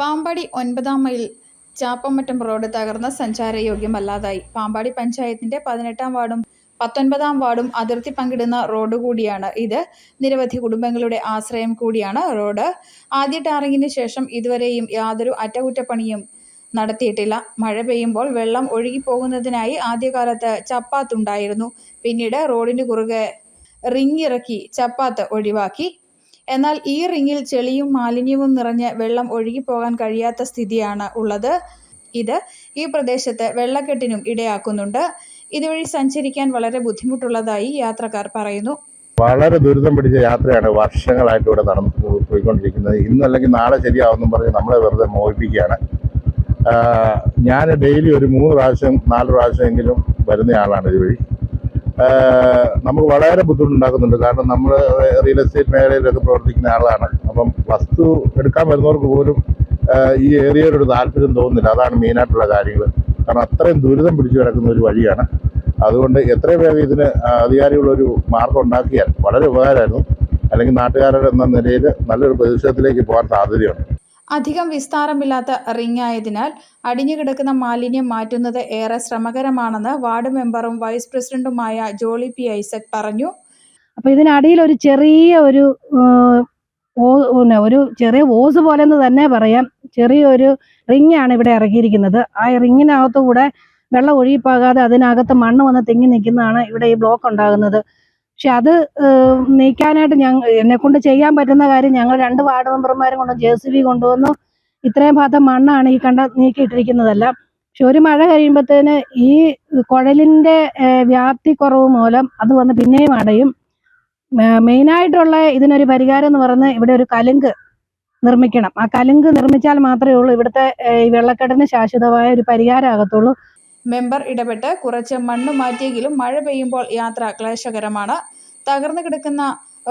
Pampady 9-ാം mile ചാപ്പമറ്റം road തകർന്ന് സഞ്ചാരയോഗ്യമല്ലാതായി. പാമ്പാടി പഞ്ചായത്തിന്റെ 18-ാം വാർഡും 19-ാം വാർഡും അതിർത്തി പങ്കിടുന്ന റോഡ് കൂടിയാണ് ഇത്. നിരവധി കുടുംബങ്ങളുടെ ആശ്രയം കൂടിയാണ് റോഡ്. ആദ്യ ടാറിങ്ങിന് ശേഷം ഇതുവരെയും യാതൊരു അറ്റകുറ്റപ്പണിയും നടത്തിയിട്ടില്ല. മഴ പെയ്യുമ്പോൾ വെള്ളം ഒഴുകിപ്പോകുന്നതിനായി ആദ്യകാലത്ത് ചപ്പാത്തുണ്ടായിരുന്നു. പിന്നീട് റോഡിന് കുറുകെ റിങ് ഇറക്കി ചപ്പാത്ത് ഒഴിവാക്കി. എന്നാൽ ഈ റിങ്ങിൽ ചെളിയും മാലിന്യവും നിറഞ്ഞ് വെള്ളം ഒഴുകിപ്പോകാൻ കഴിയാത്ത സ്ഥിതിയാണ് ഉള്ളത്. ഇത് ഈ പ്രദേശത്ത് വെള്ളക്കെട്ടിനും ഇടയാക്കുന്നുണ്ട്. ഇതുവഴി സഞ്ചരിക്കാൻ വളരെ ബുദ്ധിമുട്ടുള്ളതായി യാത്രക്കാർ പറയുന്നു. വളരെ ദുരിതം പിടിച്ച യാത്രയാണ് വർഷങ്ങളായിട്ട് ഇവിടെ നടന്നു പോയിക്കൊണ്ടിരിക്കുന്നത്. ഇന്നല്ലെങ്കിൽ നാളെ ശരിയാവുമെന്നും പറഞ്ഞ് നമ്മളെ വെറുതെ മോഹിപ്പിക്കുകയാണ്. ഞാൻ ഡെയിലി ഒരു 3 പ്രാവശ്യം 4 പ്രാവശ്യമെങ്കിലും വരുന്നയാളാണ് ഇതുവഴി. നമുക്ക് വളരെ ബുദ്ധിമുട്ടുണ്ടാക്കുന്നുണ്ട്. കാരണം നമ്മൾ റിയൽ എസ്റ്റേറ്റ് മേഖലയിലൊക്കെ പ്രവർത്തിക്കുന്ന ആളാണ്. അപ്പം വസ്തു എടുക്കാൻ വരുന്നവർക്ക് പോലും ഈ ഏരിയയിലൊരു താല്പര്യം തോന്നുന്നില്ല. അതാണ് മെയിനായിട്ടുള്ള കാര്യങ്ങൾ. കാരണം അത്രയും ദുരിതം പിടിച്ചു കിടക്കുന്ന ഒരു വഴിയാണ്. അതുകൊണ്ട് എത്രയും വേഗം ഇതിന് അധികാരികളൊരു മാർഗം ഉണ്ടാക്കിയാൽ വളരെ ഉപകാരമായിരുന്നു. അല്ലെങ്കിൽ നാട്ടുകാരുടെ എന്ന നിലയിൽ നല്ലൊരു പ്രതിഷേധത്തിലേക്ക് പോകാൻ സാധ്യതയുണ്ട്. അധികം വിസ്താരമില്ലാത്ത റിങ് ആയതിനാൽ അടിഞ്ഞുകിടക്കുന്ന മാലിന്യം മാറ്റുന്നത് ഏറെ ശ്രമകരമാണെന്ന് വാർഡ് മെമ്പറും വൈസ് പ്രസിഡന്റുമായ ജോളി പി ഐസക് പറഞ്ഞു. അപ്പോൾ ഇതിനടിയിൽ ഒരു ചെറിയ ഒരു ചെറിയ ഓസ് പോലെ എന്ന് തന്നെ പറയാം, ചെറിയൊരു റിങ്ങാണ് ഇവിടെ ഇറക്കിയിരിക്കുന്നത്. ആ റിങ്ങിനകത്തുകൂടെ വെള്ളം ഒഴുകിപ്പോകാതെ അതിനകത്ത് മണ്ണ് വന്ന് തിങ്ങി നിൽക്കുന്നതാണ് ഇവിടെ ഈ ബ്ലോക്ക് ഉണ്ടാകുന്നത്. പക്ഷെ അത് നീക്കാനായിട്ട് എന്നെ കൊണ്ട് ചെയ്യാൻ പറ്റുന്ന കാര്യം, ഞങ്ങൾ 2 വാർഡ് മെമ്പർമാരും കൊണ്ട് JCB കൊണ്ടുവന്നു. ഇത്രയും ഭാഗത്തെ മണ്ണാണ് ഈ നീക്കിയിട്ടിരിക്കുന്നതല്ല. പക്ഷെ ഒരു മഴ കഴിയുമ്പോഴത്തേന് ഈ കുഴലിന്റെ വ്യാപ്തി കുറവ് മൂലം അത് വന്ന് പിന്നെയും അടയും. മെയിനായിട്ടുള്ള ഇതിനൊരു പരിഹാരം എന്ന് പറഞ്ഞ് ഇവിടെ ഒരു കലുങ്ക് നിർമ്മിക്കണം. ആ കലുങ്ക് നിർമ്മിച്ചാൽ മാത്രമേ ഉള്ളൂ ഇവിടുത്തെ ഈ വെള്ളക്കെട്ടിന് ശാശ്വതമായ ഒരു പരിഹാരം ആകത്തുള്ളൂ. മെമ്പർ ഇടപെട്ട് കുറച്ച് മണ്ണ് മാറ്റിയെങ്കിലും മഴ പെയ്യുമ്പോൾ യാത്ര ക്ലേശകരമാണ്. തകർന്നു കിടക്കുന്ന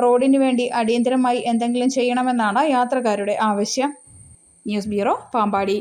റോഡിനു വേണ്ടി അടിയന്തരമായി എന്തെങ്കിലും ചെയ്യണമെന്നാണ് യാത്രക്കാരുടെ ആവശ്യം. News bureau, Pampady.